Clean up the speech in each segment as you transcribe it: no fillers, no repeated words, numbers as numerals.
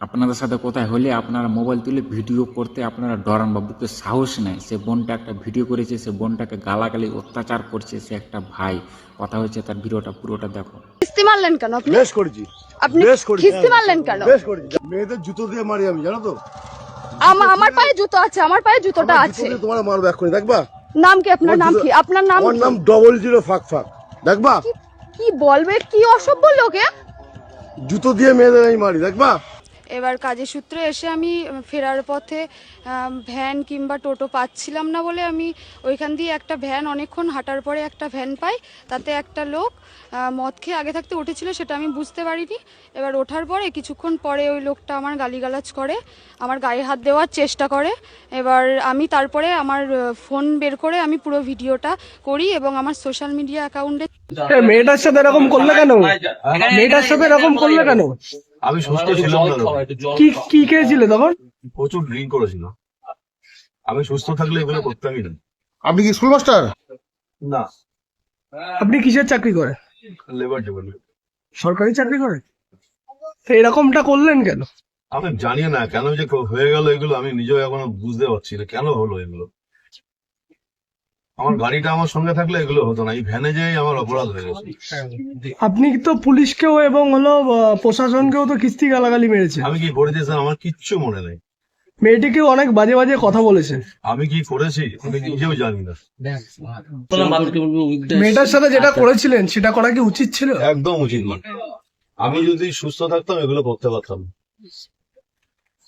আপনাদের সাথে কোথায় হলে আপনারা মোবাইল তুলে ভিডিও করতে আপনারা ডরান বা বুকে সাহস নেই। সে বোনটা একটা ভিডিও করেছে, সে বোনটাকে গালাগালি অত্যাচার করছে, সে একটা ভাই। কথা হচ্ছে তার ভিডিওটা পুরোটা দেখো। খিস্তি মারলেন কেন আপনি? বেশ করেছি, আপনি বেশ করেছি, খিস্তি মারলেন কেন? বেশ করেছি। মেয়েদের জুতো দিয়ে মারি আমি, জানো তো? আমার পায়ে জুতো আছে, আমার পায়ে জুতোটা আমার আছে। জুতো দিয়ে তোমার মারবো এক্ষুনি, দেখবা? নাম কি আপনার? আমার নাম জুতো- কি আপনার? নাম আমার কি? নাম 00 ফাঁক ফাঁক, দেখবা? কি বলবে, কি অসভ্য লোকে। জুতো দিয়ে মেয়েদের আমি মারি, দেখবা? এবার কাজের সূত্রে এসে আমি ফেরার পথে ভ্যান কিংবা টোটো পাচ্ছিলাম না বলে আমি ওইখান দিয়ে একটা ভ্যান, অনেকক্ষণ হাঁটার পরে একটা ভ্যান পাই। তাতে একটা লোক মদ খেয়ে আগে থাকতে উঠেছিল, সেটা আমি বুঝতে পারিনি। এবার ওঠার পরে কিছুক্ষণ পরে ওই লোকটা আমার গালিগালাজ করে, আমার গায়ে হাত দেওয়ার চেষ্টা করে। এবার আমি তারপরে আমার ফোন বের করে আমি পুরো ভিডিওটা করি এবং আমার সোশ্যাল মিডিয়া অ্যাকাউন্টে। মেয়েটার সাথে এরকম করলে কেন? মেয়েটার সাথে এরকম করলে কেন? আমি সুস্থ ছিলাম না তখন। কি কি খেয়েছিলে তখন? প্রচুর ড্রিঙ্ক করেছিল। আমি সুস্থ থাকলে এগুলো করতামই না। আপনি কি স্কুল মাস্টার? না, আপনি কিসের চাকরি করে? Labour department. সরকারি চাকরি করে? তো এরকমটা করলেন কেন? আমি জানি না কেন যে হয়ে গেল এগুলো, আমি নিজেও এখনো বুঝতে পারছি না কেন হলো এগুলো। আমার গাড়িটা আমার সঙ্গে থাকলে এগুলো হতো না, এই ভ্যানে যেই আমার অপরাধ হয়ে গেছে। আপনি তো পুলিশকেও এবং হলো প্রশাসনকেও তো কিস্তি গালাগালি মেরেছে। আমি কি করেছি স্যার আমার কিচ্ছু মনে নেই। মেয়েটিকেও অনেক বাজে বাজে কথা বলেছে। আমি কি করেছি আমি নিজেও জানি না। মেয়েটার সাথে যেটা করেছিলেন সেটা করা কি উচিত ছিল? একদম উচিত না। আমি যদি সুস্থ থাকতাম এগুলো করতে পারতাম না।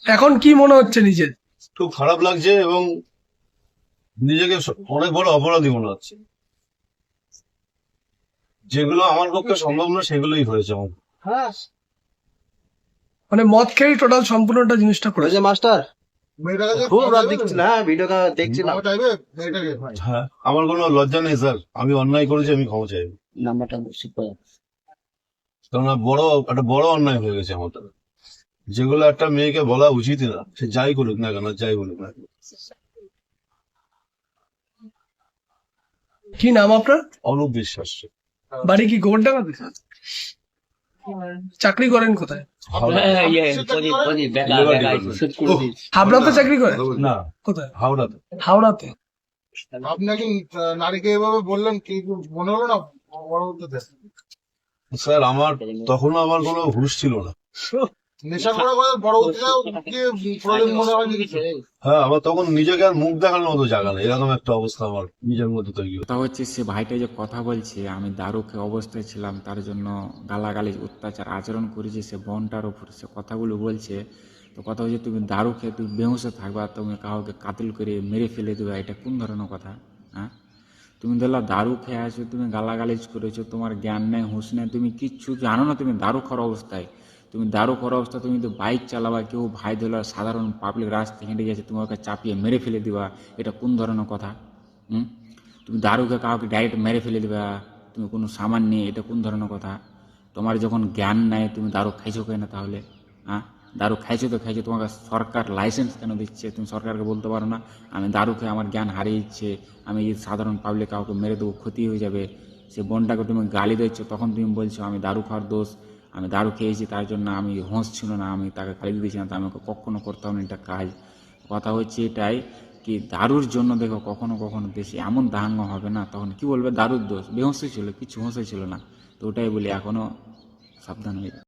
এখন কি মনে হচ্ছে নিজের? খুব খারাপ লাগছে এবং নিজেকে অনেক বড় অপরাধী মনে হচ্ছে। যেগুলো আমার পক্ষে সম্ভব না সেগুলোই হয়েছে আমার। মানে মদ খেয়ে টোটাল সম্পূর্ণটা জিনিসটা করেছে। মাস্টার মেয়েটাকে খুব রাত দেখছিল, হ্যাঁ ভিডিওটা দেখছিলাম। চাইবে মেয়েটাকে? হ্যাঁ, আমার কোনো লজ্জা নেই স্যার, আমি অন্যায় করেছি, আমি ক্ষমা চাইব। নাম্বারটা শিখ করে কেননা একটা বড় অন্যায় হয়ে গেছে আমার দ্বারা। যেগুলো একটা মেয়েকে বলা উচিত না, সে যাই করুক না কেন, যাই বলুক না। কি নাম আপনার? অরূপ বিশ্বাস। বাড়ি কি গোবরডাঙ্গাতে? চাকরি করেন কোথায়? হাবড়াতে চাকরি করেন? না, কোথায়? হাওড়াতে। হাওড়াতে। আপনি নাকি নারীকে এভাবে বললেন, কি মনে হলো না পরবর্তীতে? স্যার আমার তখনও আমার কোনো হুঁশ ছিল না। নেশা করার পরে পরবর্তীতেও কি প্রয়োজন মনে হয়নি কিছু? হ্যাঁ, আমার তখন নিজেকে আর মুখ দেখানোর মতো জায়গা নেই, এরকম একটা অবস্থা আমার নিজের মধ্যে তৈরি হয়েছে। কথা হচ্ছে সে ভাইটা যে কথা বলছে, আমি দারু খেয়ে অবস্থায় ছিলাম, তার জন্য গালাগালি অত্যাচার আচরণ করেছে সে বোনটার উপর, সে কথাগুলো বলছে। তো কথা হচ্ছে তুমি দারু খেয়ে তুমি বেহুঁশে থাকবা, তুমি কাউকে কাতিল করে মেরে ফেলে দেবে, এটা কোন ধরনের কথা? হ্যাঁ, তুমি ধরলা দারু খেয়ে আসো, তুমি গালাগালিজ করেছো, তোমার জ্ঞান নেই, হুঁশ নেই, তুমি কিচ্ছু জানো না, তুমি দারু খাওয়ার অবস্থায়, তুমি দারু খাওয়ার অবস্থায় তুমি তো বাইক চালাবা, কেউ ভাই ধরলা সাধারণ পাবলিক রাস্তায় হেঁটে গেছে, তুমি ওকে চাপিয়ে মেরে ফেলে দিবা, এটা কোন ধরনের কথা? হুম, তুমি দারুকে কাউকে ডাইরেক্ট মেরে ফেলে দিবা, তুমি কোনো সামান নিয়ে, এটা কোন ধরনের কথা? তোমার যখন জ্ঞান নেই তুমি দারু খাইছো কেন তাহলে? হ্যাঁ, দারু খাইছো তো খাইছো, তোমাকে সরকার লাইসেন্স কেন দিচ্ছে? তুমি সরকারকে বলতে পারো না আমি দারু খেয়ে আমার জ্ঞান হারিয়ে যাচ্ছে, আমি এই সাধারণ পাবলিক কাউকে মেরে দেবো, ক্ষতি হয়ে যাবে। সে বোনটাকে তুমি গালি দিচ্ছ, তখন তুমি বলছো আমি দারু খাওয়ার দোষ, আমি দারু খেয়েছি তার জন্য আমি হোঁশ ছিল না, আমি তাকে গালি দিয়েছি না, তো আমাকে কখনো করতাম না এটা কাজ। কথা হচ্ছে এটাই কি দারুর জন্য দেখো কখনো কখনো বেশি এমন দাঙ্গা হবে না, তখন কি বলবে দারুর দোষ, বেহোশ ছিল, কিছু হোঁশ ছিল না। তো ওটাই বলি এখনো সাবধান হয়ে